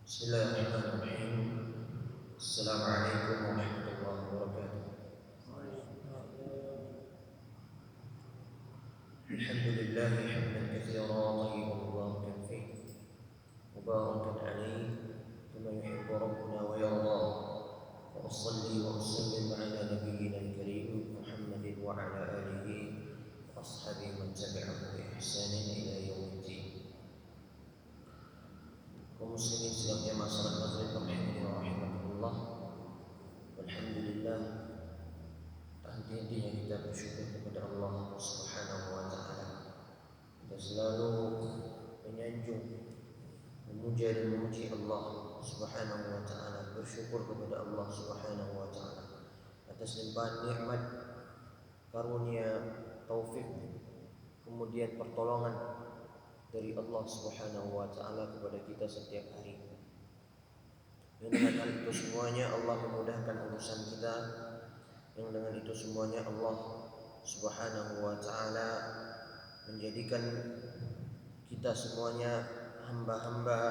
Bismillahirrahmanirrahim. Assalamualaikum warahmatullahi wabarakatuh. Alhamdulillah hamdan katsiran tayyiban mubarakan fihi mubarakan alaihi kama yuhibbu rabbuna wa yarda. Wa usalli wa usallim ala nabiyyina al-karim Muhammadin wa ala alihi wa ashabihi man tabi'ahum bi ihsanin ila yaumiddin. Kaum muslimin sidang jamaah salat maghrib rahimani wa rahimakumullah. Alhamdulillah, henti-hentinya kita bersyukur kepada Allah Subhanahu wa taala. Kita selalu menyanjung, memuja dan memuji Allah Subhanahu wa taala, bersyukur kepada Allah Subhanahu wa taala atas limpahan nikmat, karunia, taufik, kemudian pertolongan dari Allah Subhanahu wa taala kepada kita setiap hari. Yang dengan hal itu semuanya Allah memudahkan urusan kita. Yang dengan itu semuanya Allah Subhanahu wa taala menjadikan kita semuanya hamba-hamba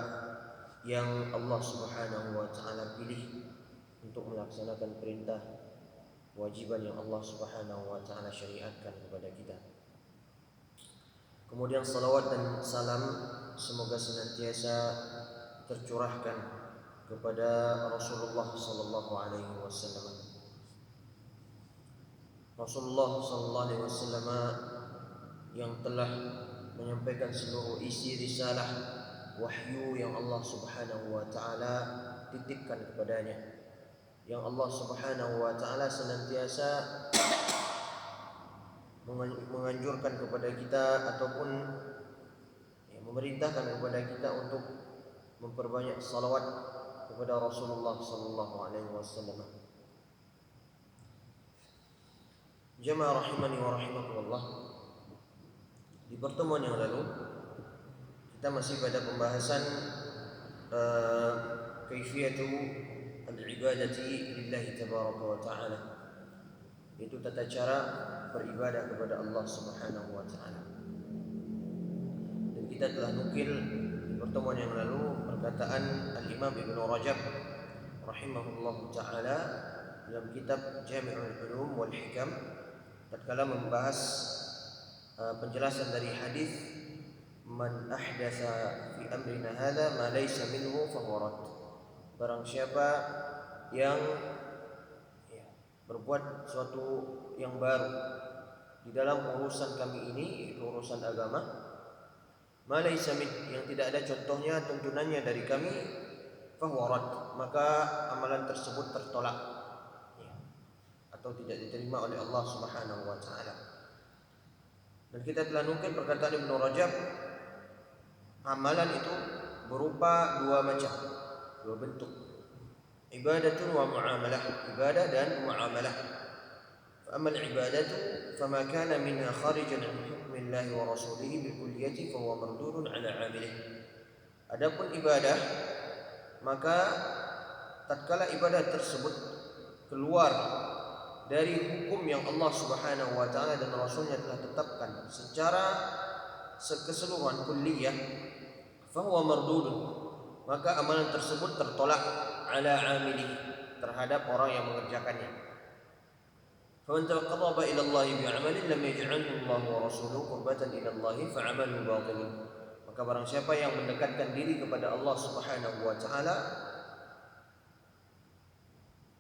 yang Allah Subhanahu wa taala pilih untuk melaksanakan perintah kewajiban yang Allah Subhanahu wa taala syariatkan kepada kita. Kemudian salawat dan salam semoga senantiasa tercurahkan kepada Rasulullah sallallahu alaihi wasallam. Rasulullah sallallahu alaihi wasallam yang telah menyampaikan seluruh isi risalah wahyu yang Allah Subhanahu wa taala titipkan kepadanya. Yang Allah Subhanahu wa taala senantiasa menganjurkan kepada kita ataupun memerintahkan kepada kita untuk memperbanyak salawat kepada Rasulullah sallallahu alaihi wasallam. Jamaah rahimani wa rahimakumullah. Di pertemuan yang lalu kita masih pada pembahasan kaifiyatu al-ibadati lillahi tabaraka wa ta'ala, yaitu tata cara beribadah kepada Allah Subhanahu wa taala. Dan kita telah nukil di pertemuan yang lalu perkataan Al-Imam Ibnu Rajab rahimahullahu taala dalam kitab Jami'ul Ulum wal Hikam tatkala membahas penjelasan dari hadis man ahdatsa fi amrina hadza ma laysa minhu fa huwa rad. Barang siapa yang berbuat sesuatu yang baru di dalam urusan kami ini, urusan agama, ma laysa min, yang tidak ada contohnya, tuntunannya dari kami, fa huwa rad, maka amalan tersebut tertolak atau tidak diterima oleh Allah Subhanahu wa taala. Dan kita telah nukil perkataan Ibnu Rajab, amalan itu berupa dua macam, dua bentuk. Ibadatun wa muamalah, ibadah dan muamalah. Amma al-ibadatu fama kana minha kharijan an hukmillahi wa rasulihi bil kulliyati fa huwa mardudun ala 'amilih. Adapun ibadah, maka tatkala ibadah tersebut keluar dari hukum yang Allah Subhanahu wa taala dan Rasulnya telah tetapkan secara keseluruhan kulliyah, fa huwa mardudun, maka amalan tersebut tertolak ala 'amilih, terhadap orang yang mengerjakannya. فَمَنْ تَقَرَّبَ إِلَى اللَّهِ بِعَمَلٍ لَمْ يَجْعَلْهُ اللَّهُ وَرَسُولُهُ قُرْبَةً إِلَى اللَّهِ فَعَمَلُهُ بَاطِلٌ. Maka barang siapa yang mendekatkan diri kepada Allah Subhanahu wa taala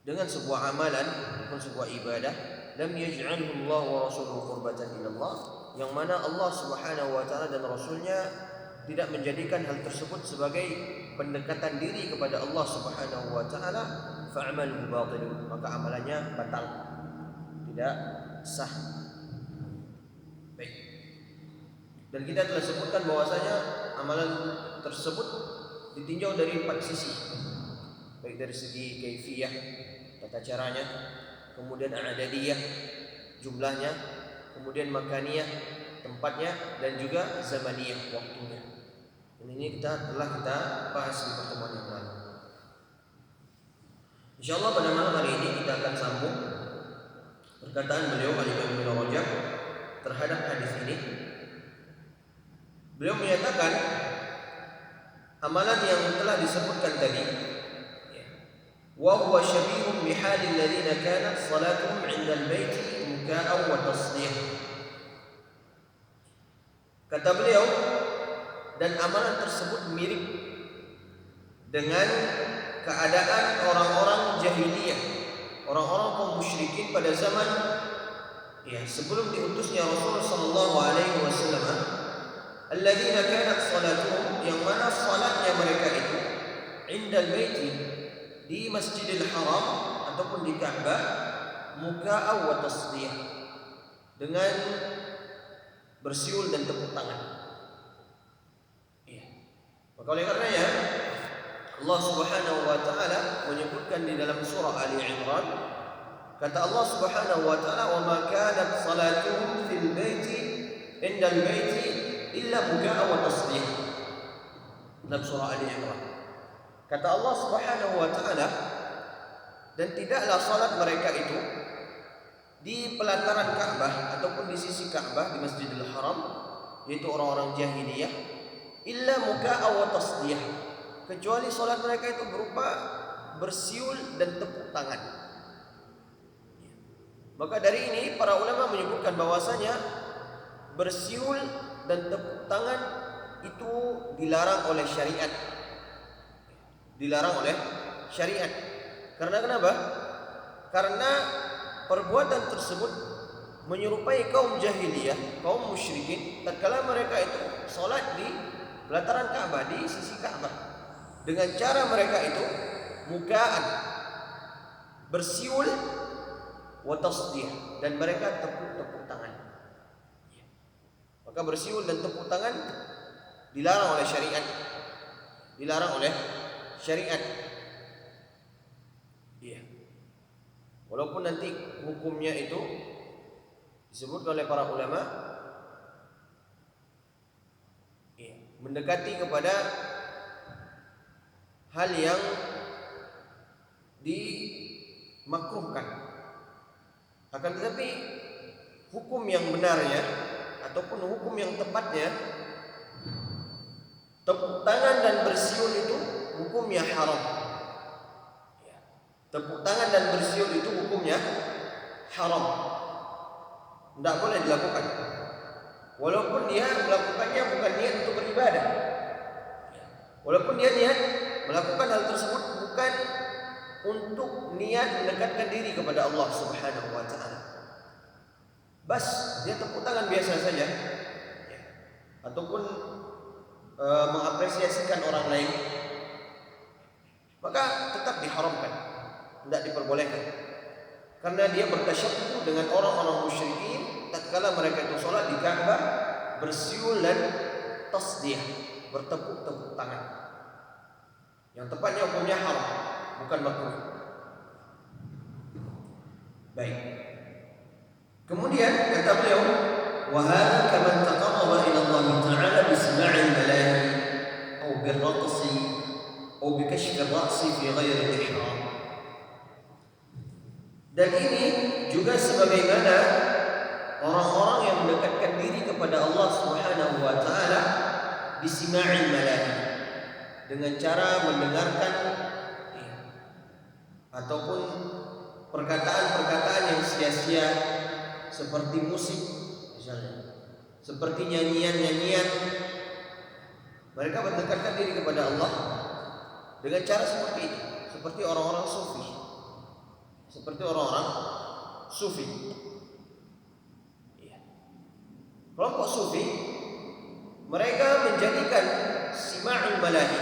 dengan sebuah amalan ataupun sebuah ibadah, lam yaj'alhu Allah wa rasuluhu qurbatan ila Allah, yang mana Allah Subhanahu wa taala dan Rasulnya tidak menjadikan hal tersebut sebagai pendekatan diri kepada Allah Subhanahu wa taala, fa'amaluhu batilun, maka amalannya batal, tidak sah. Baik. Dan kita telah sebutkan bahwasanya amalan tersebut ditinjau dari 4 sisi. Baik dari segi kaifiyah, tata caranya, kemudian adadiyah, jumlahnya, kemudian makaniyah, tempatnya, dan juga zamaniyah, waktunya. Dan ini telah kita bahas di pertemuan yang lalu. Insyaallah pada malam hari ini kita akan sambung perkataan beliau Al-Imam Ibnu Rajab terhadap hadis ini. Beliau menyatakan amalan yang telah disebutkan tadi, wa huwa syabihun bihalil ladzina kanat salatuhum 'indal baiti muka'an wa tasdih. Kata beliau, dan amalan tersebut mirip dengan keadaan orang-orang jahiliyah, orang-orang kaum musyrikin pada zaman sebelum diutusnya Rasulullah sallallahu alaihi wasallam, alladzina kanat salatuhum, yang mana salatnya mereka itu indal baiti, di Masjidil Haram ataupun di Ka'bah, muka'an wa tasdih, dengan bersiul dan tepuk tangan. Maka oleh karenanya Allah Subhanahu wa taala menyebutkan di dalam surah Ali Imran, kata Allah Subhanahu wa taala, "Wa ma kanat salatuhum fil baiti indal baiti illa muka'an wa tasdih." Dalam surah Ali Imran, kata Allah Subhanahu wa taala, dan tidaklah salat mereka itu di pelataran Ka'bah ataupun di sisi Ka'bah di Masjidil Haram, yaitu orang-orang jahiliyah, illa muka'an wa tasdih, kecuali salat mereka itu berupa bersiul dan tepuk tangan. Maka dari ini para ulama menyebutkan bahwasanya bersiul dan tepuk tangan itu dilarang oleh syariat. Dilarang oleh syariat. Karena kenapa? Karena perbuatan tersebut menyerupai kaum jahiliyah, kaum musyrikin, tatkala mereka itu salat di pelataran Ka'bah, di sisi Ka'bah, dengan cara mereka itu muka'an, bersiul, wa tasdih, dan mereka tepuk tangan. Maka bersiul dan tepuk tangan dilarang oleh syariat. Dilarang oleh syariat. Walaupun nanti hukumnya itu disebut oleh para ulama mendekati kepada hal yang dimakruhkan. Akan tetapi hukum yang benarnya ataupun hukum yang tepatnya, tepuk tangan dan bersiul itu hukumnya haram. Tepuk tangan dan bersiul itu hukumnya haram, tidak boleh dilakukan. Walaupun dia melakukannya bukan niat untuk beribadah, walaupun dia niat melakukan hal tersebut bukan untuk niat mendekatkan diri kepada Allah Subhanahu wa taala. Bas dia tepuk tangan biasa saja, ataupun mengapresiasikan orang lain, maka tetap diharamkan, tidak diperbolehkan. Karena dia bertasyabbuh dengan orang-orang musyrikin tatkala mereka itu salat di Ka'bah, bersiul dan tasdih, bertepuk-tepuk tangan. Yang tepatnya hukumnya haram, bukan makruh. Baik. Kemudian kata beliau, wa hadha kaman taqarraba ila Allah Ta'ala bi sama'il malahi aw bil raqsi aw bi kashfi ar-ra'si fi ghairi al-ihram. Dan ini juga sebagaimana orang-orang yang mendekatkan diri kepada Allah Subhanahu wa taala bi sima'il malahi, dengan cara mendengarkan ataupun perkataan-perkataan yang sia-sia, seperti musik misalnya, seperti nyanyian-nyanyian. Mereka mendekatkan diri kepada Allah dengan cara seperti itu, seperti orang-orang sufi. Seperti orang-orang sufi. Kelompok sufi, mereka menjadikan sima'ul malahi,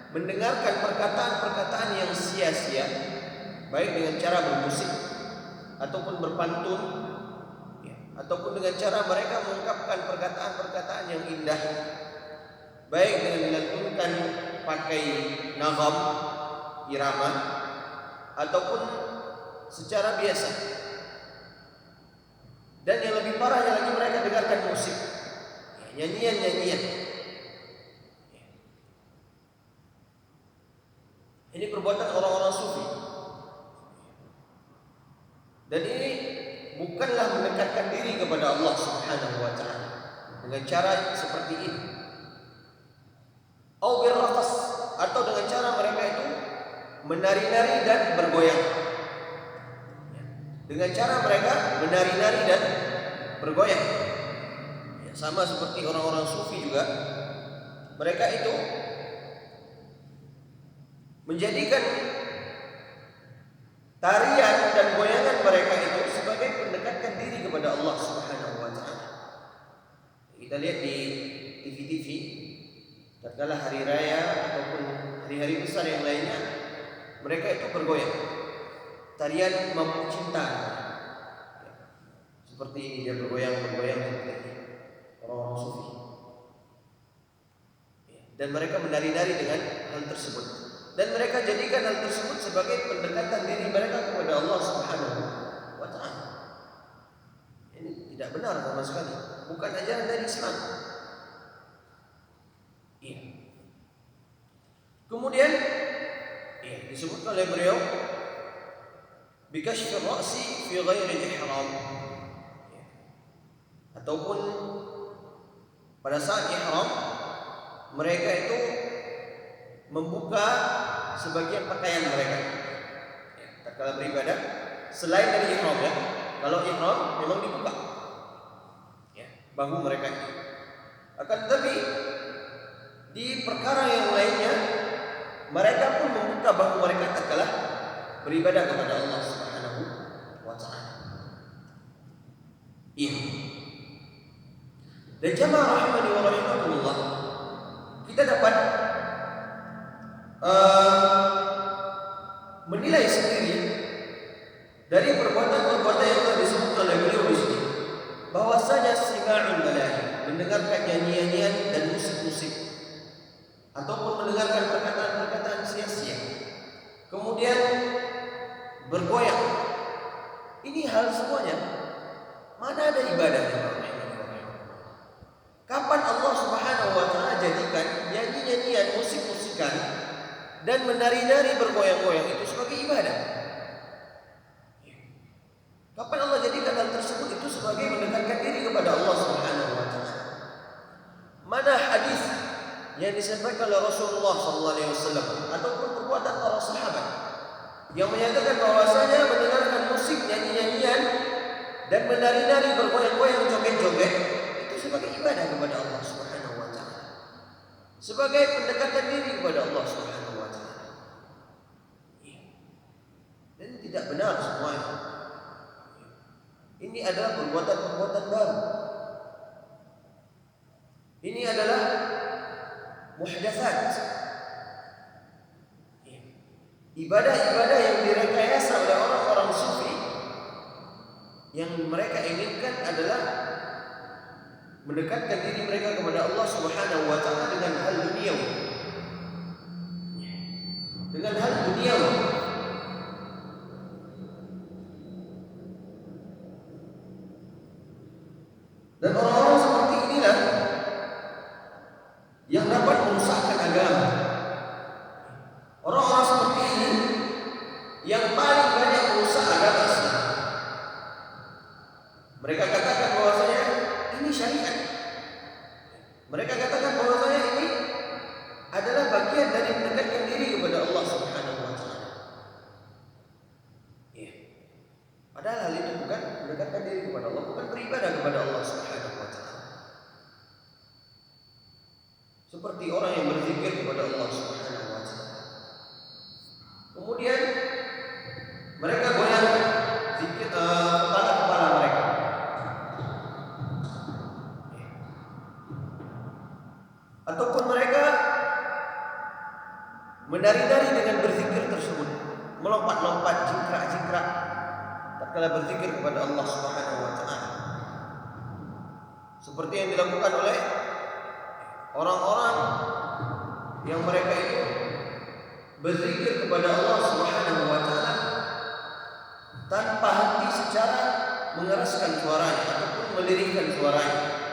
mendengarkan perkataan-perkataan yang sia-sia, baik dengan cara bermusik ataupun berpantun, ataupun dengan cara mereka mengungkapkan perkataan-perkataan yang indah, baik dengan dilantunkan pakai nagam, irama, ataupun secara biasa. Dan yang lebih parahnya lagi, mereka dengarkan musik, nyanyian-nyanyian. Ini perbuatan orang-orang sufi. Dan ini bukanlah mendekatkan diri kepada Allah Subhanahu wa taala dengan cara seperti ini. Au birraqas, atau dengan cara mereka itu menari-nari dan bergoyang. Dengan cara mereka menari-nari dan bergoyang. Ya, sama seperti orang-orang sufi juga, mereka itu menjadikan tarian dan goyangan mereka itu sebagai mendekatkan diri kepada Allah Subhanahu wa taala. Kita lihat di TV-TV tatkala hari raya ataupun hari-hari besar yang lainnya, mereka itu bergoyang. Tarian mabuk cinta. Seperti ini dia bergoyang seperti ini. Orang-orang sufi. Dan mereka menari-nari dengan hal tersebut. Dan mereka jadikan hal tersebut sebagai pendekatan diri mereka kepada Allah Subhanahu wa taala. Ini tidak benar sama sekali. Bukan ajaran dari Islam. Iya. Kemudian disebutkan oleh beliau bikashfi ra'si fi ghairi ihram, ataupun pada saat ihram mereka itu membuka sebagian pakaian mereka. Tatkala beribadah selain dari ihram, ya. Kalau ihram memang dibuka, ya, bahu mereka. Akan tetapi di perkara yang lainnya mereka pun membuka bahu mereka tatkala beribadah kepada Allah Subhanahu wa taala. Iya. Dan jamaah rahimani wa rahimakumullah, kita dapat menilai sendiri dari perbuatan-perbuatan yang telah disebutkan oleh beliau di sini, bahwasanya sima'ul malahi, mendengarkan nyanyian dan musik-musik, ataupun mendengarkan perkataan-perkataan sia-sia, kemudian bergoyang, ini hal semuanya mana ada ibadahnya? Kapan Allah Subhanahu wa taala jadikan nyanyi-nyanyian, musik-musikan dan menari-nari bergoyang-goyang itu sebagai ibadah? Kapan Allah jadikan hal tersebut itu sebagai mendekatkan diri kepada Allah Subhanahu wa taala? Mana hadis yang disampaikan oleh Rasulullah SAW ataupun perbuatan para sahabat yang menyatakan bahwasanya mendengarkan musik, nyanyi-nyanyian dan menari-nari, bergoyang-goyang, joget-joget itu sebagai ibadah kepada Allah Subhanahu wa taala, sebagai pendekatan diri kepada Allah Subhanahu wa taala. Dan tidak benar semuanya. Ini adalah perbuatan-perbuatan baru. Ini adalah muhdatsat. Ibadah-ibadah yang direkayasa oleh orang-orang sufi, yang mereka inginkan adalah mendekatkan diri mereka kepada Allah Subhanahu wa taala dengan hal duniawi. Dengan hal duniawi. Dan orang-orang seperti inilah yang dapat merusakkan agama. Orang-orang seperti ini yang paling banyak merusak agama Islam. Mereka katakan bahwasanya ini syariat. Mereka katakan bahwasanya ini adalah bagian dari mendekatkan diri kepada Allah Subhanahu wa taala. Ya. Padahal hal itu bukan mendekatkan diri kepada Allah, bukan beribadah kepada Allah Subhanahu wa taala. Seperti orang yang berzikir kepada Allah Subhanahu wa taala. Kemudian mereka goyangkan zikir kepala-kepala mereka. Ataupun mereka menari-nari dengan berzikir tersebut, melompat-lompat, jingkrak-jingkrak tatkala berzikir kepada Allah Subhanahu wa taala. Seperti yang dilakukan oleh orang-orang yang mereka itu berzikir kepada Allah Subhanahu wa taala tanpa henti secara mengeraskan suaranya ataupun melirikkan suaranya.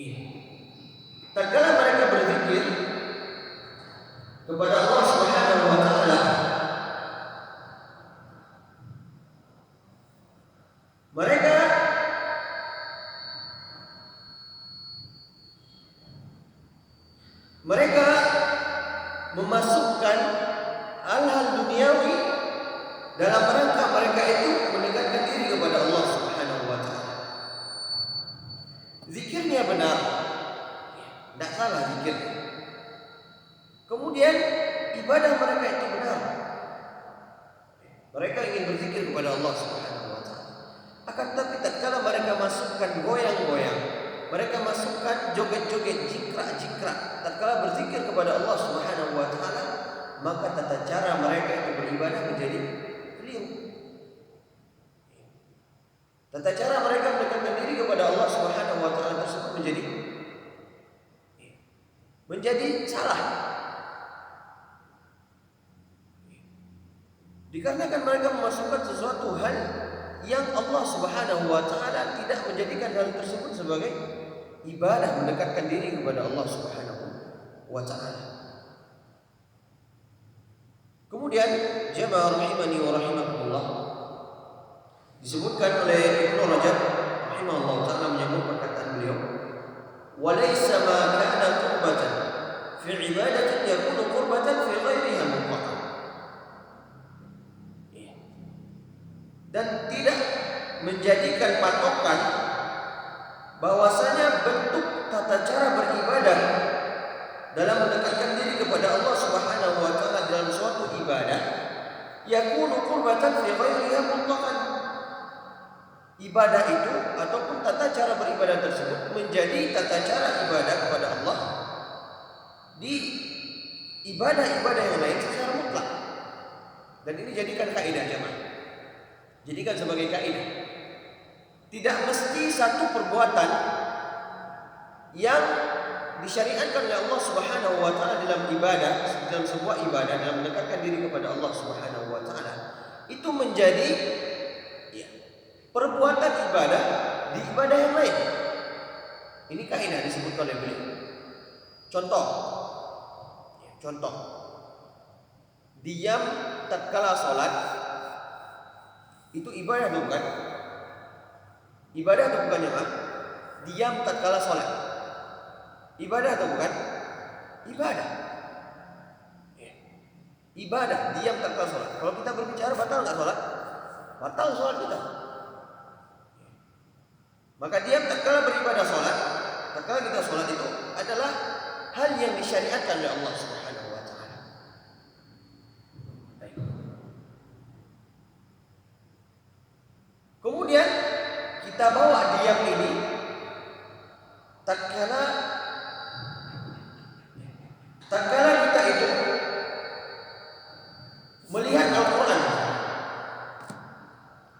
Iya. tatkala mereka berzikir kepada Allah Subhanahu wa taala, mereka memasukkan hal-hal duniawi dalam rangka mereka itu mendekatkan diri kepada Allah Subhanahu wa taala. Zikirnya benar, tidak salah zikir. Kemudian ibadah mereka itu benar. Mereka ingin berzikir kepada Allah Subhanahu wa taala. Akan tetapi tatkala mereka masukkan goyang-goyang, mereka masukkan joget-joget, jikrak-jikrak tatkala berzikir kepada Allah Subhanahu wa taala, maka tata cara mereka itu beribadah menjadi keliru. Tata cara mereka mendekatkan diri kepada Allah Subhanahu wa taala tersebut menjadi salah. Dikarenakan mereka memasukkan sesuatu hal yang Allah Subhanahu wa taala tidak menjadikan hal tersebut sebagai ibadah mendekatkan diri kepada Allah Subhanahu wa taala. Kemudian jamaah rahimani wa rahimakumullah, disebutkan oleh Ibnu Rajab rahimahullah taala menyambung perkataan beliau, wa laisa ma kana qurbatan fi ibadatin yakunu qurbatan fi ghairiha mutlaqan. Dan tidak menjadikan patokan bahwasanya bentuk tata cara beribadah dalam mendekatkan diri kepada Allah Subhanahu wa taala dalam suatu ibadah yakunu qurbatan fi ghairiha mutlaqan. Ibadah itu ataupun tata cara beribadah tersebut menjadi tata cara ibadah kepada Allah di ibadah-ibadah yang lain secara mutlak. Dan ini jadikan kaidah jemaah. Jadikan sebagai kaidah. Tidak mesti satu perbuatan yang disyariatkan oleh Allah Subhanahu wa taala dalam ibadah, dalam sebuah ibadah, dalam mendekatkan diri kepada Allah Subhanahu wa taala, itu menjadi perbuatan ibadah di ibadah yang lain. Ini kaidah disebutkan oleh beliau. Contoh. Diam tatkala salat itu ibadah bukan? Ibadah atau bukan jemaah? Diam tatkala salat ibadah atau bukan? Ibadah. Ibadah diam tatkala salat. Kalau kita berbicara batal enggak salat? Batal salat kita. Maka diam tatkala beribadah salat, tatkala kita salat itu adalah hal yang disyariatkan oleh Allah Subhanahu wa taala. Kemudian kita bawa diam ini tatkala kita itu melihat Al-Quran.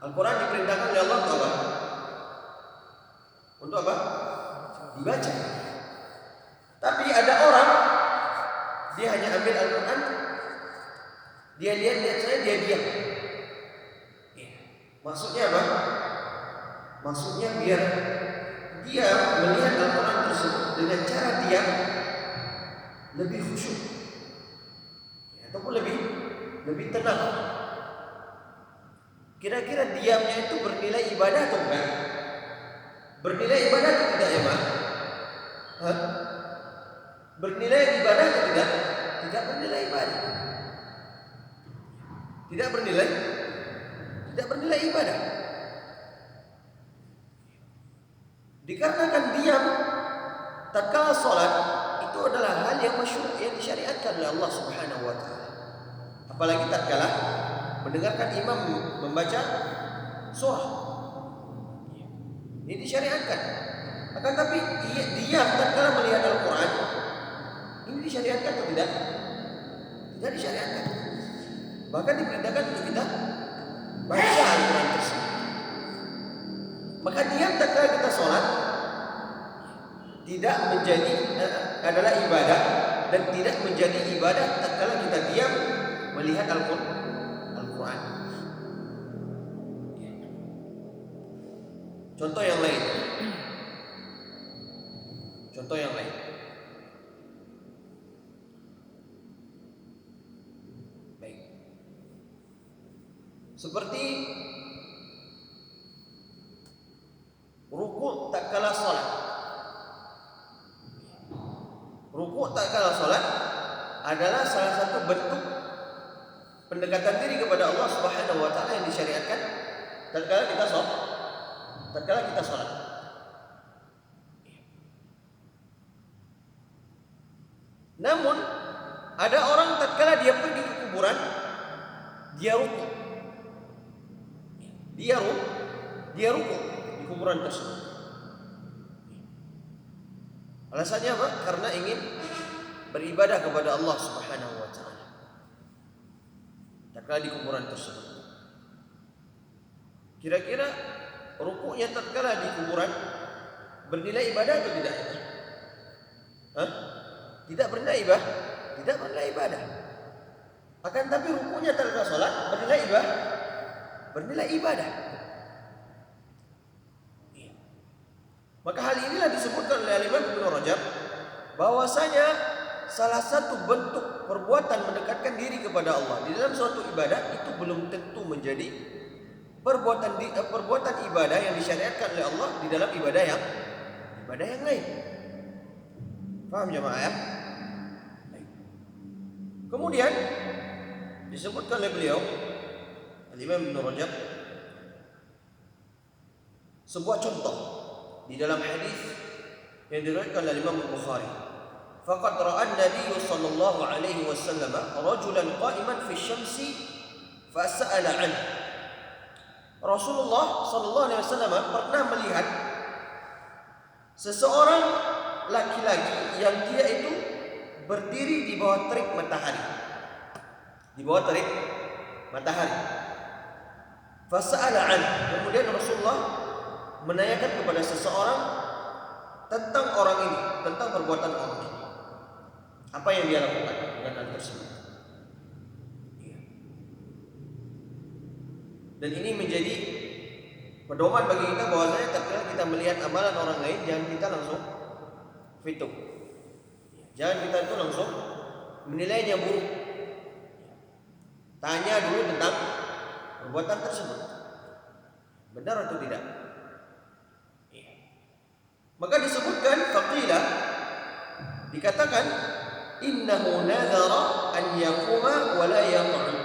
Al-Quran diperintahkan oleh Allah untuk apa? Untuk apa? Dibaca. Tapi ada orang, dia hanya ambil Al-Quran, dia lihat saya, dia diam. Maksudnya apa? Maksudnya biar dia melihat Al-Quran tersebut dengan cara diam lebih khusyuk, ataupun lebih tenang. Kira-kira diamnya itu bernilai ibadah atau bukan? Bernilai ibadah atau tidak ya, Pak? Bernilai ibadah atau tidak? Tidak bernilai ibadah. Tidak bernilai ibadah. Dikarenakan diam tatkala salat itu adalah hal yang masyru' yang disyariatkan oleh Allah Subhanahu wa taala. Apalagi tatkala mendengarkan imam membaca surah. Ini disyariatkan. Akan tapi diam tatkala melihat Al-Quran, ini disyariatkan atau tidak? Tidak disyariatkan. Bahkan diperintahkan untuk kita baca Al-Quran tersebut. Maka diam tatkala kita sholat tidak menjadi adalah ibadah, dan tidak menjadi ibadah tatkala kita diam melihat Al-Quran. Contoh yang lain. Seperti rukuk tak kalah salat. Rukuk tak kalah salat adalah salah satu bentuk pendekatan diri kepada Allah Subhanahu wa taala yang disyariatkan tatkala kita salat. Namun ada orang tatkala dia pergi ke kuburan, dia rukuk. Dia rukuk di kuburan tersebut. Alasannya apa? Karena ingin beribadah kepada Allah Subhanahu wa taala. Tatkala di kuburan tersebut. Kira-kira rukuknya tatkala di kuburan bernilai ibadah atau tidak? Tidak bernilai ibadah. Akan tapi rukuknya tatkala salat bernilai ibadah. Maka hal inilah disebutkan oleh Imam Ibnu Rajab bahwasanya salah satu bentuk perbuatan mendekatkan diri kepada Allah di dalam suatu ibadah itu belum tentu menjadi perbuatan ibadah yang disyariatkan oleh Allah di dalam ibadah yang lain. Paham jemaah ya? Kemudian disebutkan oleh beliau Imam Ibnu Rajab sebuah contoh di dalam hadis yang diriwayatkan oleh Imam Bukhari. Faqad ra'a an-nabiy sallallahu alaihi wasallam rajulan qa'iman fi asy-syamsi fa sa'ala 'an. Rasulullah sallallahu alaihi wasallam pernah melihat seseorang laki-laki yang dia itu berdiri di bawah terik matahari. Fasa'ala 'an. Kemudian Rasulullah menanyakan kepada seseorang tentang orang ini, tentang perbuatan orang ini. Apa yang dia lakukan dengan hal tersebut. Dan ini menjadi pedoman bagi kita bahwasanya tatkala kita melihat amalan orang lain, jangan kita langsung fituk. Jangan kita itu langsung menilainya buruk. Tanya dulu tentang perbuatan tersebut. Benar atau tidak? Maka disebutkan faqila, dikatakan innahu nadhara an yaquma wa la yaq'ud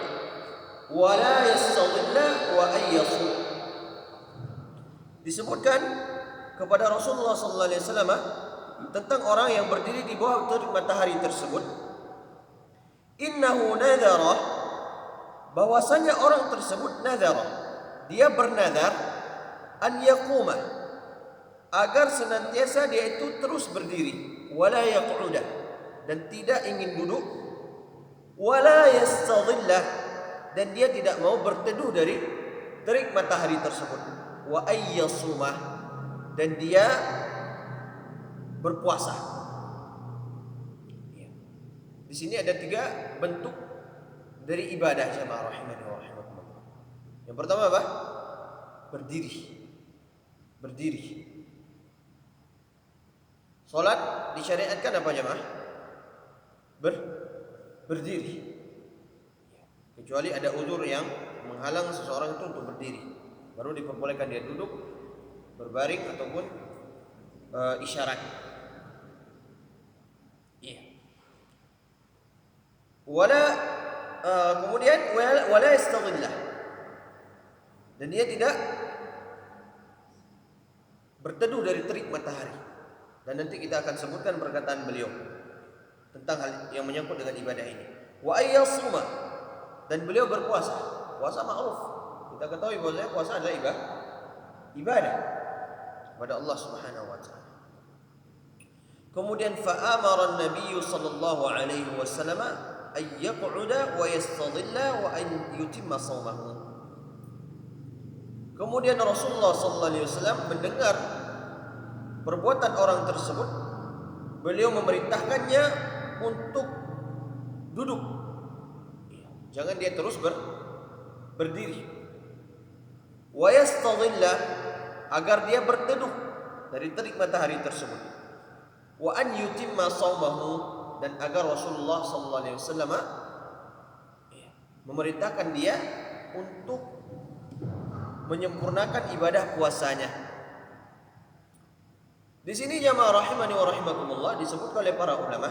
wa la yastadilla wa ayyasum. Disebutkan kepada Rasulullah sallallahu alaihi wasallam tentang orang yang berdiri di bawah terik matahari tersebut. Innahu nadhara, bahwasanya orang tersebut nadhara, dia bernadar an yaquma, agar senantiasa dia itu terus berdiri, wala yaq'uda, dan tidak ingin duduk, wala yastadillah, dan dia tidak mau berteduh dari terik matahari tersebut, wa ayyasumah, dan dia berpuasa. Di sini ada 3 bentuk dari ibadah jemaah rahimani wa rahimakumullah. Yang pertama apa? Berdiri. Salat disyariatkan apa jemaah? Berdiri. Kecuali ada uzur yang menghalang seseorang itu untuk berdiri, baru diperbolehkan dia duduk, berbaring ataupun isyarat. Kemudian wala yastadillah, dan dia tidak berteduh dari terik matahari. Dan nanti kita akan sebutkan perkataan beliau tentang hal yang menyangkut dengan ibadah ini. Wa ayyasuma, dan beliau berpuasa. Puasa ma'ruf, kita ketahui bahwa puasa adalah ibadah kepada Allah Subhanahu wa taala. Kemudian fa'amara an-nabiy sallallahu alaihi wasallam ay yaq'uda wa yastadilla wa an yutimma shaumahu. Kemudian Rasulullah sallallahu alaihi wasallam mendengar perbuatan orang tersebut, beliau memerintahkannya untuk duduk. Jangan dia terus berdiri. Wa yastadilla, agar dia berteduh dari terik matahari tersebut. Wa an yutimma shaumahu, dan agar Rasulullah sallallahu alaihi wasallam memerintahkan dia untuk menyempurnakan ibadah puasanya. Di sini jamaah rahimani wa rahimakumullah disebutkan oleh para ulama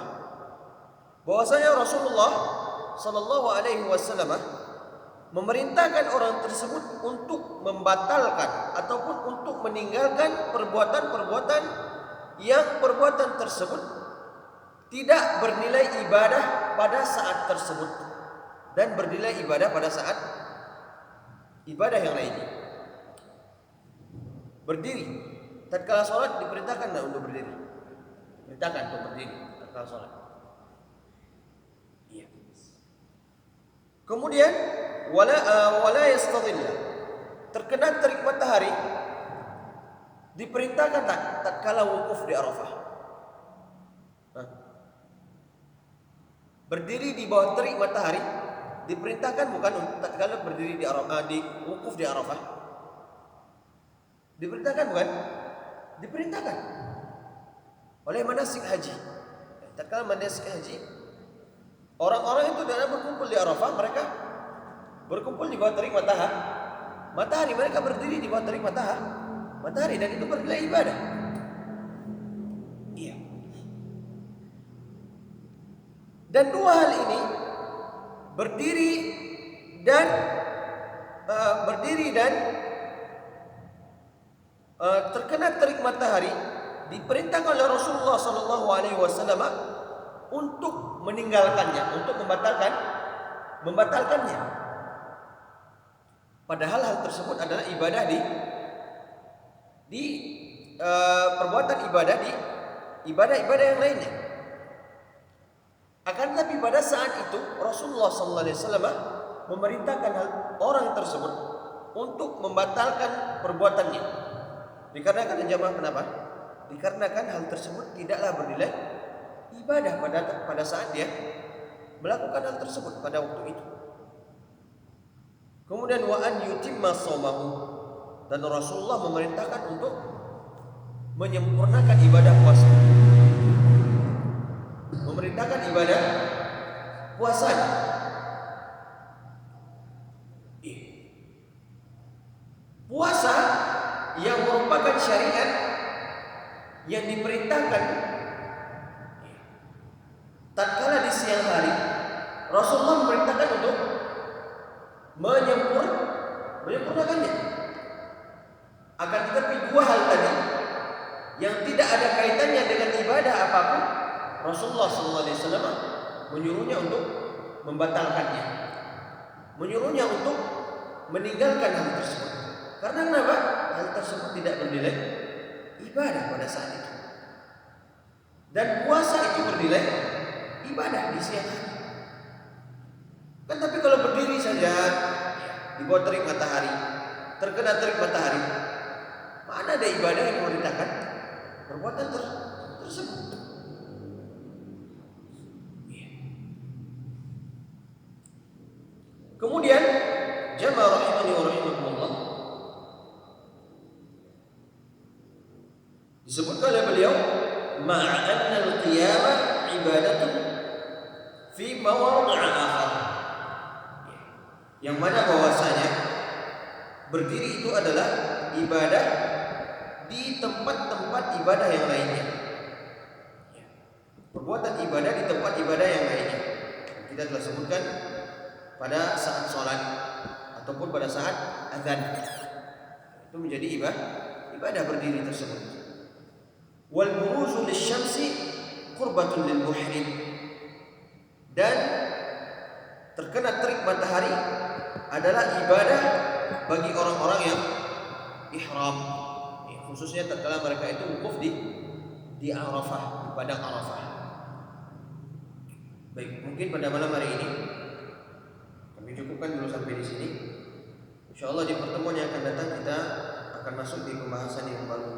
bahwasanya Rasulullah sallallahu alaihi wasallam memerintahkan orang tersebut untuk membatalkan ataupun untuk meninggalkan perbuatan-perbuatan yang perbuatan tersebut tidak bernilai ibadah pada saat tersebut dan bernilai ibadah pada saat ibadah yang lainnya. Berdiri tatkala sholat diperintahkan tidak untuk berdiri? Perintahkan untuk berdiri tatkala sholat. Iya. Kemudian wala yastadilla, terkena terik matahari diperintahkan tak tatkala wukuf di Arafah. Berdiri di bawah terik matahari diperintahkan bukan untuk tatkala berdiri di Arafah, di wukuf di Arafah. Diperintahkan bukan? Diperintahkan oleh manasik haji. Tatkala manasik haji, orang-orang itu dalam berkumpul di Arafah, mereka berkumpul di bawah terik matahari, mereka berdiri di bawah terik matahari dan itu bernilai ibadah. Iya. Dan dua hal ini berdiri dan terkena terik matahari diperintahkan oleh Rasulullah sallallahu alaihi wasallam untuk meninggalkannya, untuk membatalkannya. Padahal hal tersebut adalah ibadah di perbuatan ibadah di ibadah-ibadah yang lainnya. Akan tetapi pada saat itu Rasulullah sallallahu alaihi wasallam memerintahkan orang tersebut untuk membatalkan perbuatannya. Dikarenakan jamaah kenapa? Dikarenakan hal tersebut tidaklah bernilai ibadah pada saat dia melakukan hal tersebut pada waktu itu. Kemudian wa an yutimma shaumahu, dan Rasulullah memerintahkan untuk menyempurnakan ibadah puasa. Memerintahkan ibadah puasa. Puasa yang merupakan syariat yang diperintahkan tatkala di siang hari, Rasulullah memerintahkan untuk menyempurnakannya. Akan tetapi dua hal tadi yang tidak ada kaitannya dengan ibadah apapun, Rasulullah SAW menyuruhnya untuk membatalkannya, menyuruhnya untuk meninggalkan hal tersebut. Karena kenapa? Hal tersebut tidak bernilai ibadah pada saat itu. Dan puasa itu bernilai ibadah di siang hari. Kan tapi kalau berdiri saja di bawah terik matahari, terkena terik matahari, mana ada ibadah yang memerintahkan perbuatan tersebut? Kemudian jamaah rahimani wa rahimakumullah, disebutkan oleh beliau ma'anna al-qiyamah ibadatun fi mawadi' akhar, yang mana bahwasanya berdiri itu adalah ibadah di tempat-tempat ibadah yang lainnya. Perbuatan ibadah di tempat ibadah yang lainnya. Kita telah sebutkan pada saat sholat ataupun pada saat azan, itu menjadi ibadah berdiri tersebut. Wal buruzu lisyamsi qurbatun lil muhrim, dan terkena terik matahari adalah ibadah bagi orang-orang yang ihram, khususnya tatkala mereka itu wukuf di Arafah, di padang Arafah. Baik, mungkin pada malam hari ini kami cukupkan dulu sampai di sini. Insyaallah di pertemuan yang akan datang kita akan masuk di pembahasan yang baru.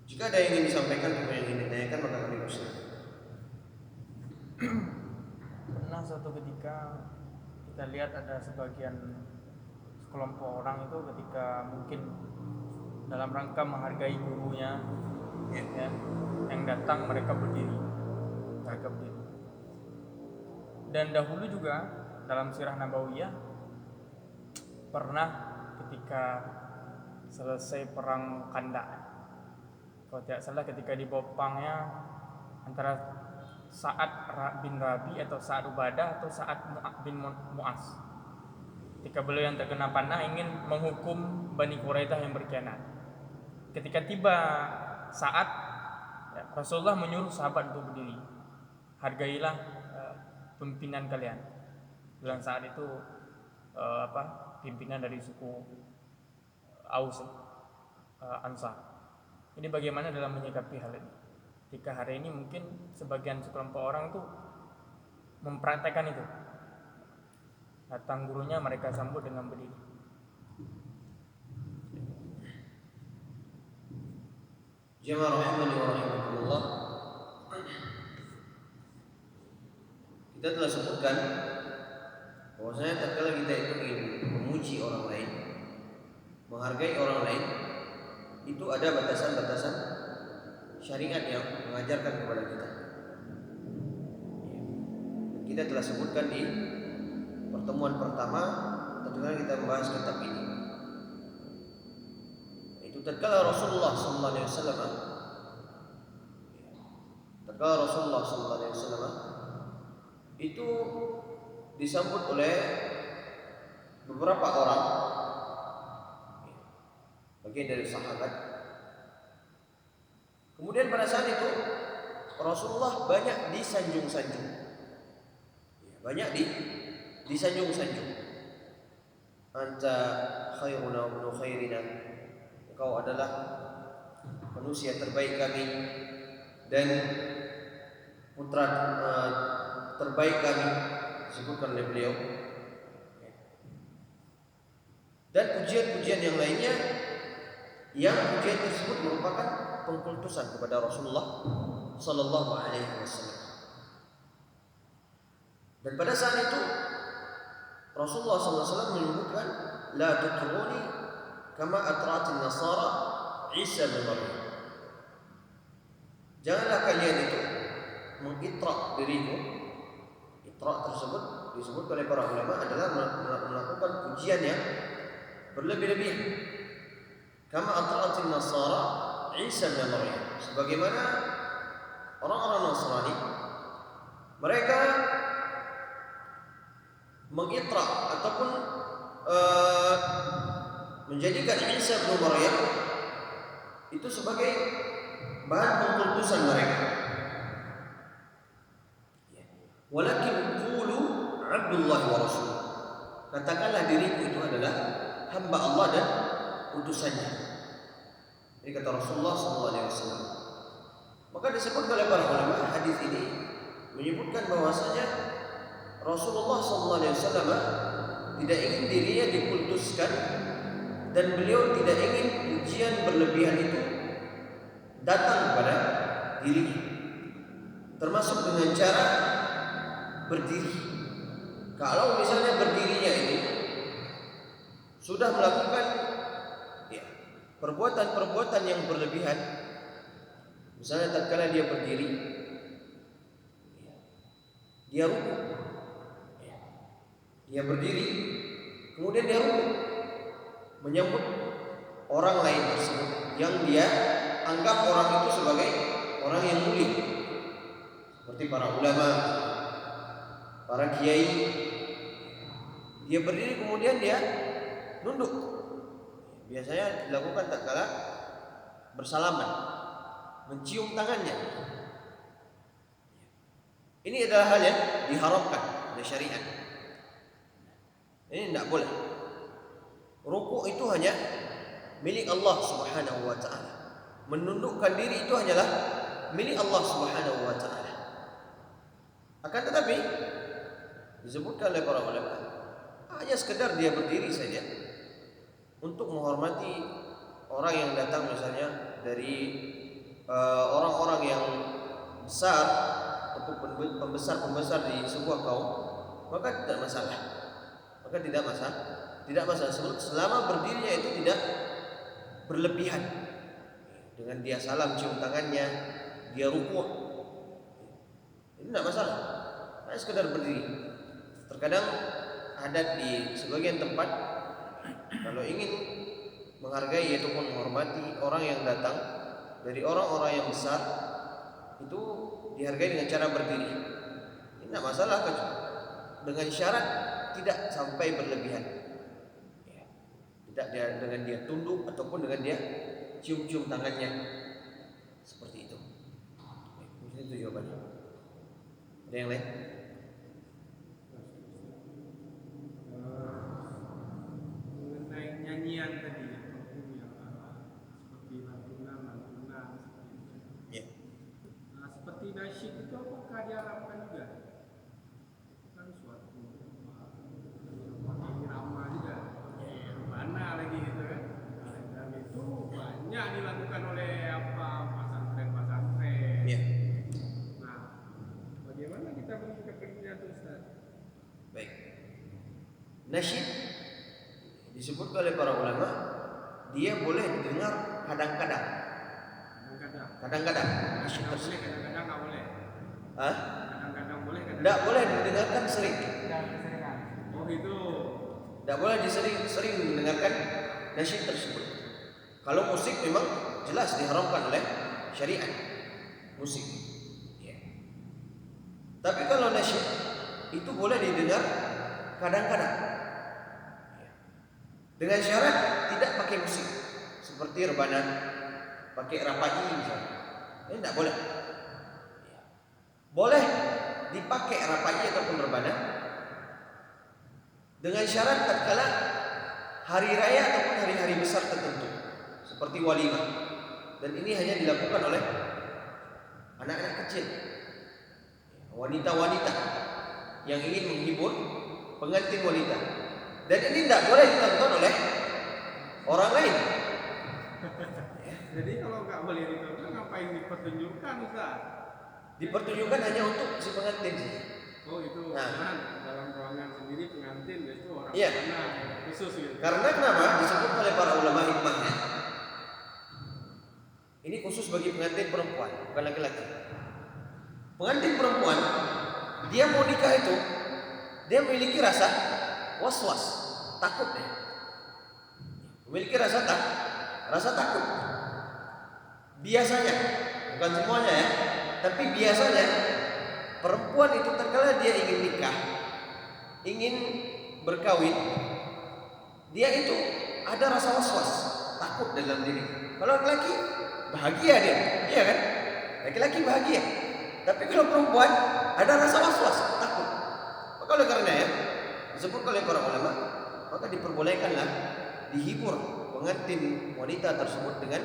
Jika ada yang ingin disampaikan atau yang ingin ditanyakan, maka kami persilakan. Pernah suatu ketika kita lihat ada sebagian sekelompok orang itu ketika mungkin dalam rangka menghargai gurunya, ya, yang datang mereka berdiri. Dan dahulu juga dalam sirah Nabawiyah pernah ketika selesai perang Khandak. Kalau tidak salah ketika di Bopangnya antara Sa'ad bin Rabi atau Sa'ad Ubadah atau Sa'ad bin Mu'az. Ketika beliau yang terkena panah ingin menghukum Bani Quraidah yang berkhianat. Ketika tiba saat Rasulullah menyuruh sahabat untuk berdiri. Hargailah pimpinan kalian. Bilang saat itu pimpinan dari suku Aus, Ansar. Ini bagaimana dalam menyikapi hal ini? Jika hari ini mungkin sebagian sekelompok orang itu mempraktekkan itu. Datang gurunya mereka sambut dengan berdiri. Jemaah rahimani wa rahimakumullah. Kita telah sebutkan bahwasanya tatkala kita itu ingin memuji orang lain, menghargai orang lain, itu ada batasan-batasan syariat yang mengajarkan kepada kita. Kita telah sebutkan di pertemuan pertama tatkala kita membahas kitab ini. Itu tatkala Rasulullah sallallahu alaihi wasallam itu disambut oleh beberapa orang bagian dari sahabat. Kemudian pada saat itu Rasulullah banyak disanjung-sanjung. Banyak disanjung-sanjung. Anta khairuna wa ibnu khairina. Engkau adalah manusia terbaik kami dan putra terbaik kami, disebutkan oleh beliau. Dan pujian-pujian yang lainnya, yang pujian tersebut merupakan pengkultusan kepada Rasulullah sallallahu alaihi wasallam. Dan pada saat itu Rasulullah sallallahu alaihi wasallam menyebutkan, la tutruni kama atratin nasara Isa bin Maryam. Janganlah kalian itu mengitrak dirimu. Itrak tersebut disebut oleh para ulama adalah melakukan pujian yang berlebih-lebihan. Kama atratin nasara Isa bin Maryam. Sebagaimana orang-orang Nasrani, mereka mengitrak ataupun menjadikan Isa bin Maryam itu sebagai bahan pengkultusan mereka. Walakin qulu Abdullah wa Rasul. Katakanlah diriku itu adalah hamba Allah dan utusannya. Ini kata Rasulullah SAW. Maka disebut oleh para ulama, hadis ini menyebutkan bahwasanya Rasulullah SAW tidak ingin dirinya dikultuskan, dan beliau tidak ingin pujian berlebihan itu datang kepada dirinya, termasuk dengan cara berdiri. Kalau misalnya berdirinya itu sudah melakukan perbuatan-perbuatan yang berlebihan, misalnya tatkala dia berdiri, dia ruku, dia berdiri, kemudian dia ruku, menyambut orang lain tersebut yang dia anggap orang itu sebagai orang yang mulia, seperti para ulama, para kiai. Dia berdiri kemudian dia nunduk. Biasanya dilakukan tatkala bersalaman, mencium tangannya. Ini adalah hal yang diharamkan oleh syariat. Ini tidak boleh. Rukuk itu hanya milik Allah Subhanahu wa taala. Menundukkan diri itu hanyalah milik Allah Subhanahu wa taala. Akan tetapi disebutkan oleh para ulama, hanya sekedar dia berdiri saja untuk menghormati orang yang datang, misalnya dari orang-orang yang besar ataupun pembesar-pembesar di sebuah kaum, maka tidak masalah. Tidak masalah selama berdirinya itu tidak berlebihan. Dengan dia salam, cium tangannya, dia rukuk, ini tidak masalah. Hanya sekedar berdiri. Terkadang adat di sebagian tempat kalau ingin menghargai ataupun menghormati orang yang datang dari orang-orang yang besar, itu dihargai dengan cara berdiri. Ini tidak masalah, dengan syarat tidak sampai berlebihan. Tidak dengan dia tunduk ataupun dengan dia cium-cium tangannya, seperti itu. Mungkin itu jawabannya. Ada yang lain? Mengenai nyanyian tadi yang seperti lantunan seperti itu. Ya. Nah, seperti nasyid itu apakah diharapkan juga? Itu kan suatu irama juga, mana lagi gitu kan? Nah, dan itu banyak dilakukan oleh pesantren. Ya. Nah, bagaimana kita menyikapinya tuh Ustaz? Baik. Nasyid disebut oleh para ulama, dia boleh didengar kadang-kadang. Kadang-kadang nasyid tersebut. Kadang-kadang nggak boleh. Hah? Kadang-kadang boleh. Tidak boleh didengarkan sering. Oh itu. Tidak boleh sering mendengarkan nasyid tersebut. Kalau musik memang jelas diharamkan oleh syariat musik. Ya. Tapi kalau nasyid itu boleh didengar kadang-kadang. Ya. Dengan syarat tidak pakai musik, seperti rebana, pakai rapai misalnya. Ini tidak boleh. Ya. Boleh dipakai rapai ataupun rebana dengan syarat tatkala hari raya ataupun hari-hari besar tertentu, seperti walimah. Dan ini hanya dilakukan oleh anak-anak kecil, wanita-wanita yang ingin menghibur pengantin wanita. Dan ini tidak boleh ditonton oleh orang lain. Jadi kalau nggak boleh ditonton, ngapain dipertunjukkan Ustaz? Dipertunjukkan hanya untuk si pengantin. Oh itu, Nah, dalam ruangan sendiri pengantin itu orang iya. mana khusus gitu. Karena kenapa? Disebut oleh para ulama hikmahnya. Ini khusus bagi pengantin perempuan, bukan laki-laki. Pengantin perempuan, dia mau nikah itu, dia memiliki rasa was-was, takut deh. Memiliki rasa takut. Biasanya, bukan semuanya ya, tapi biasanya perempuan itu terkala dia ingin nikah, ingin berkawin, dia itu ada rasa was-was, takut dalam diri. Kalau laki-laki bahagia dia, iya kan? Laki-laki bahagia. Tapi kalau perempuan ada rasa was-was, takut. Maka oleh karena ya, disebut oleh para ulama, maka diperbolehkanlah dihibur pengantin wanita tersebut dengan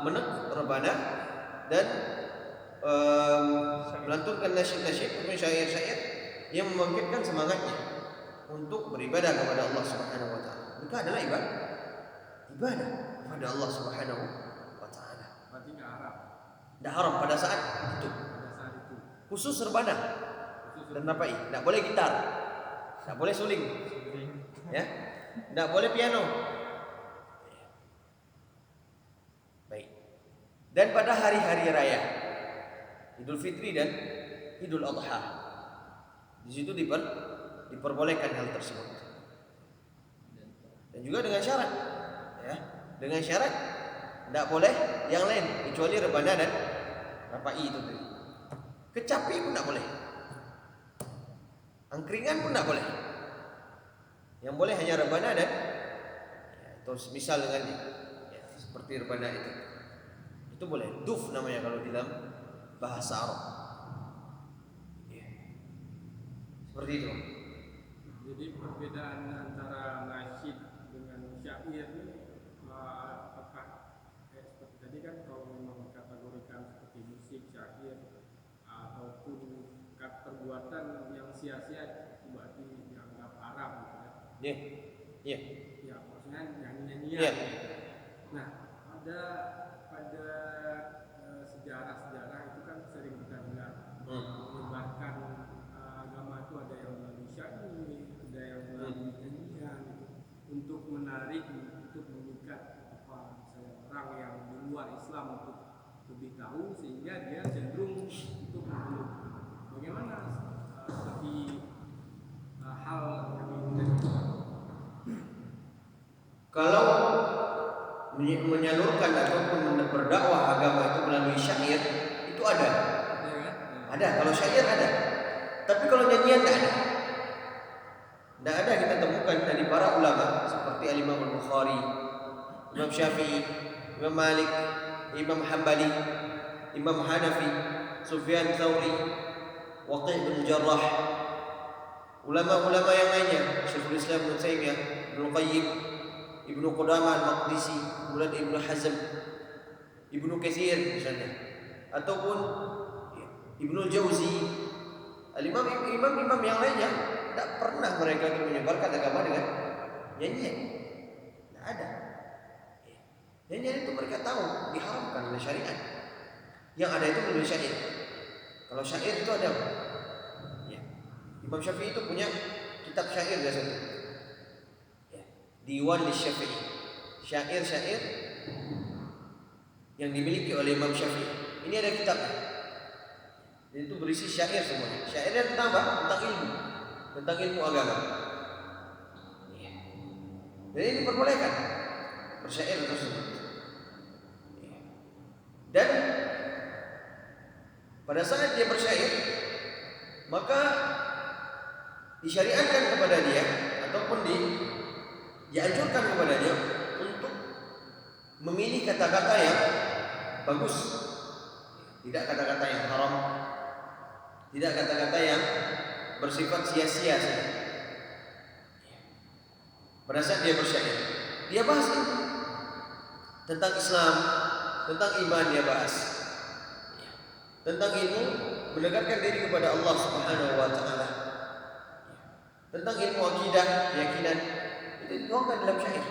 menek rebana dan melantunkan nasyid-nasyid atau syair-syair yang membangkitkan semangatnya untuk beribadah kepada Allah Subhanahu wa taala. Itu adalah ibadah kepada Allah Subhanahu wa taala. Berarti nggak haram. Tidak haram pada saat itu. Khusus rebana dan rapai. Tidak boleh gitar, tidak boleh suling, ya, tidak boleh piano. Baik. Dan pada hari-hari raya Idul Fitri dan Idul Adha, di situ diperbolehkan hal tersebut. Dan juga dengan syarat, ya, dengan syarat tidak boleh yang lain kecuali rebana dan rapai itu tadi. Kecapi pun tidak boleh. Angkringan pun tidak boleh. Yang boleh hanya rebana dan ya, atau misal dengannya, ya, seperti rebana itu. Itu boleh. Duf namanya kalau di dalam bahasa Arab. Ya. Seperti itu. Jadi perbedaan antara nasyid dengan syair ini apakah seperti tadi kan kalau memang dikategorikan seperti musik, syair ataupun perbuatan yang sia-sia itu berarti dianggap haram gitu ya. Iya. Iya. Ya, maksudnya nyanyi-nyanyian. Iya. Nah, pada sejarah-sejarah itu kan sering kita dengar menyebarkan agama itu ada yang melalui syair, ada yang melalui nyanyian gitu, untuk menarik, untuk memikat misalnya orang yang di luar Islam untuk lebih tahu sehingga dia cenderung untuk memeluk. Bagaimana seperti hal yang ini? Kalau menyalurkan ataupun berdakwah agama itu melalui syair itu ada. Ada, kalau syair ada. Tapi kalau nyanyian tidak ada. Tidak ada kita temukan dari para ulama seperti Al-Imam Al-Bukhari, Imam Syafi'i, Imam Malik, Imam Hambali, Imam Hanafi, Sufyan Tsauri, Waqi' bin Jarrah, ulama-ulama yang lainnya, Syekhul Islam Ibnu Taimiyah, Ibnu Qayyim, Ibnu Qudamah Al-Maqdisi, kemudian Ibnu Hazm, Ibnu Katsir misalnya, ataupun Ibnu Jauzi, imam-imam yang lainnya, tidak pernah mereka itu menyebarkan agama dengan nyanyian. Tidak ada. Nyanyian itu mereka tahu diharamkan oleh syariat. Yang ada itu menulis syair. Kalau syair itu ada. Ya. Imam Syafi'i itu punya kitab syair dia satu. Ya. Diwan Syafi'i. Syair-syair yang dimiliki oleh Imam Syafi'i. Ini ada kitabnya. Dan itu berisi syair semuanya. Syairnya tentang apa? Tentang ilmu. Tentang ilmu agama. Ya. Dan ini diperbolehkan bersyair tersebut. Ya. Dan pada saat dia bersyair, maka disyariatkan kepada dia ataupun dianjurkan kepada dia untuk memilih kata-kata yang bagus, tidak kata-kata yang haram, tidak kata-kata yang bersifat sia-sia saja. Pada saat dia bersyair, dia bahas itu tentang Islam, tentang iman dia bahas, tentang ilmu mendekatkan diri kepada Allah Subhanahu wa taala, tentang ilmu akidah, keyakinan, itu dituangkan dalam syair.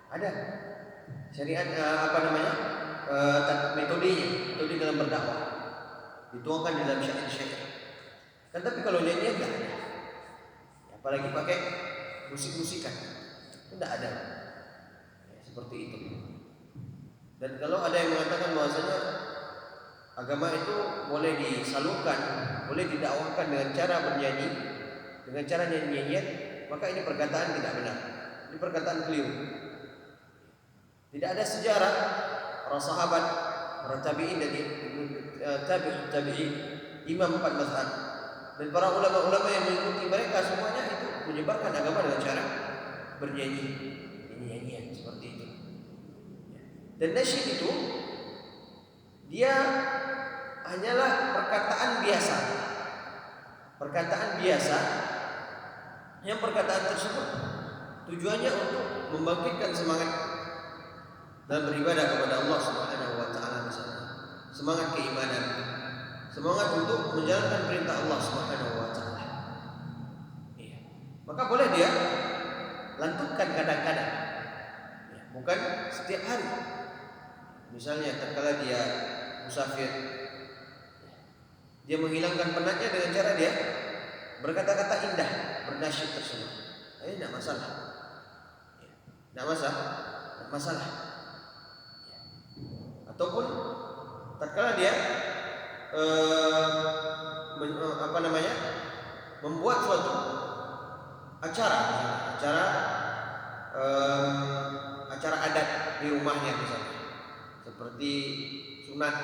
Ada syariat metodenya, metode dalam berdakwah dituangkan dalam syair-syair. Tetapi kalau nyanyian tidak ada, apalagi pakai musik-musikan, itu tidak ada. Ya, seperti itu. Dan kalau ada yang mengatakan bahwasanya agama itu boleh disalurkan, boleh didakwahkan dengan cara bernyanyi, dengan cara nyanyian, maka ini perkataan tidak benar. Ini perkataan keliru. Tidak ada sejarah para sahabat, para tabi'in dan tabi'in, imam 4 mazhab dan para ulama-ulama yang mengikuti mereka semuanya itu menyebarkan agama dengan cara bernyanyi, nyanyian seperti itu. Dan nasyid itu dia hanyalah perkataan biasa. Perkataan biasa yang perkataan tersebut tujuannya untuk membangkitkan semangat dalam beribadah kepada Allah Subhanahu wa taala misalnya. Semangat keimanan, semangat untuk menjalankan perintah Allah Subhanahu wa taala. Iya. Maka boleh dia lantunkan kadang-kadang. Ya, bukan setiap hari. Misalnya tatkala dia musafir, dia menghilangkan penatnya dengan cara dia berkata-kata indah, bernasyid tersebut. Ini tidak masalah. Tidak masalah. Ataupun tatkala dia membuat suatu acara adat di rumahnya misalnya, seperti sunat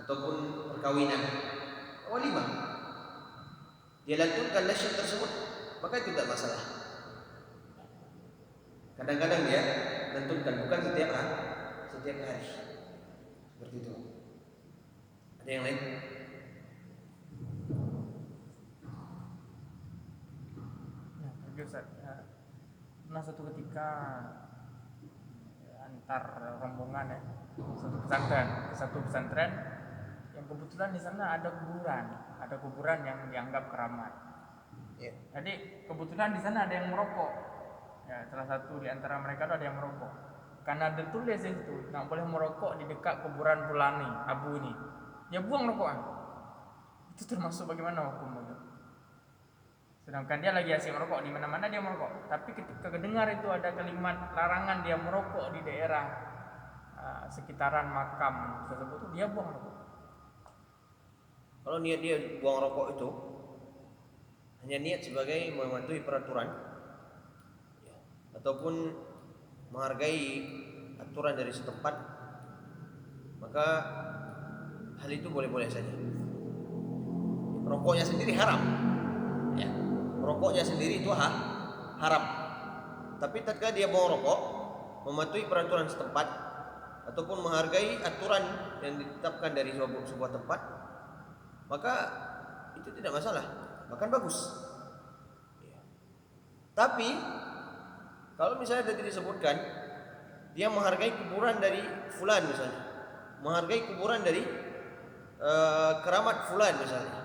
ataupun perkawinan, walimah, dia lantunkan nasyid tersebut, maka itu tidak masalah. Kadang-kadang dia lantunkan, bukan setiap hari, seperti itu. Ada yang lain? Pernah suatu ketika antar rombongan satu pesantren yang kebetulan di sana ada kuburan yang dianggap keramat. Yeah. Jadi kebetulan di sana ada yang merokok. Ya, salah satu di antara mereka itu ada yang merokok. Karena ada tulis itu, nggak boleh merokok di dekat kuburan fulani, abu ini. Dia buang rokokan. Itu termasuk bagaimana hukumnya? Sedangkan dia lagi asik merokok, di mana-mana dia merokok. Tapi ketika kedengar itu ada kalimat larangan dia merokok di daerah sekitaran makam tersebut, dia buang rokok. Kalau niat dia buang rokok itu hanya niat sebagai mematuhi peraturan, ya, ataupun menghargai aturan dari setempat, maka hal itu boleh-boleh saja. Rokoknya sendiri haram, ya. Rokoknya sendiri itu haram. Tapi tatkala dia mau rokok, mematuhi peraturan setempat ataupun menghargai aturan yang ditetapkan dari sebuah tempat, maka itu tidak masalah, bahkan bagus. Ya. Tapi kalau misalnya tadi disebutkan dia menghargai kuburan dari fulan misalnya, menghargai kuburan dari keramat fulan misalnya,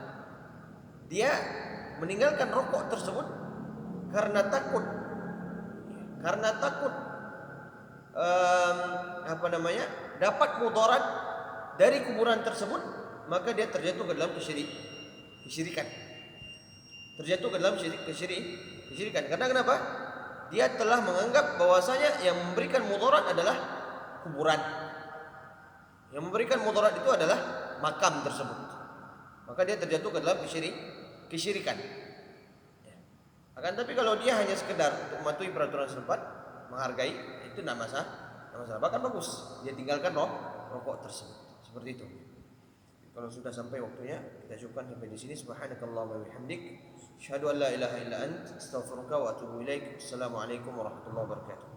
dia meninggalkan rokok tersebut karena takut dapat mudarat dari kuburan tersebut, maka dia terjatuh ke dalam kesyirikan. Terjatuh ke dalam kesyirikan. Karena kenapa? Dia telah menganggap bahwasanya yang memberikan mudarat adalah kuburan. Yang memberikan mudarat itu adalah makam tersebut. Maka dia terjatuh ke dalam kesyirikan. Ya. Akan tapi kalau dia hanya sekedar untuk mematuhi peraturan setempat, menghargai, itu tidak masalah. Bahkan bagus dia tinggalkan rokok tersebut. Seperti itu. Kalau sudah sampai waktunya, kita cukupkan sampai di sini. Subhanakallahumma wa bihamdik, asyhadu an la ilaha illa ant, astaghfiruka wa atubu ilaik. Assalamualaikum warahmatullahi wabarakatuh.